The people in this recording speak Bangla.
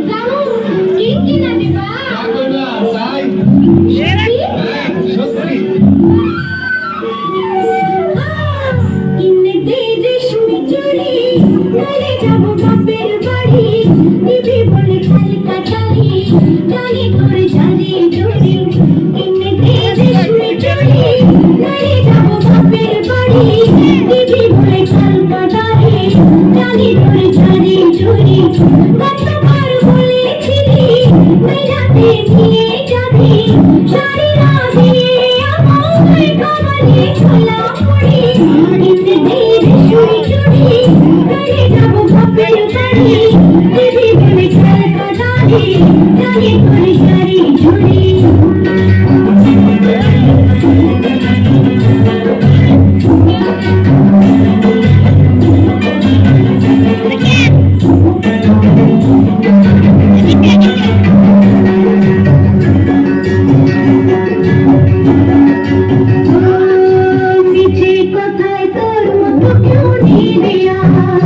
যাও কি কিনা দিবা যাবো না তাই সত্যি কিনে দে রেশমি চুড়ি তাহলে যাবো বাপের বাড়ি দিবি বলে খাল কাটারি জানি তোর জানি চুড়ি কিনে দে রেশমি চুড়ি তাহলে যাবো বাপের বাড়ি দিবি বলে খাল কাটারি জানি তোর জানি চুড়ি কতবার বলেছিলি মেলাতে নিয়ে যাবি শাড়ি না দিয়ে আমায় কামালে ছোলা মুড়ি কিনে দে রেশমি চুড়ি তাহলে যাবো বাপের বাড়ি দিবি বলে খাল কাটারি জানি তোর জানি চুড়ি পিছে কোথায় তোর মতো কেউ নেই রে আমার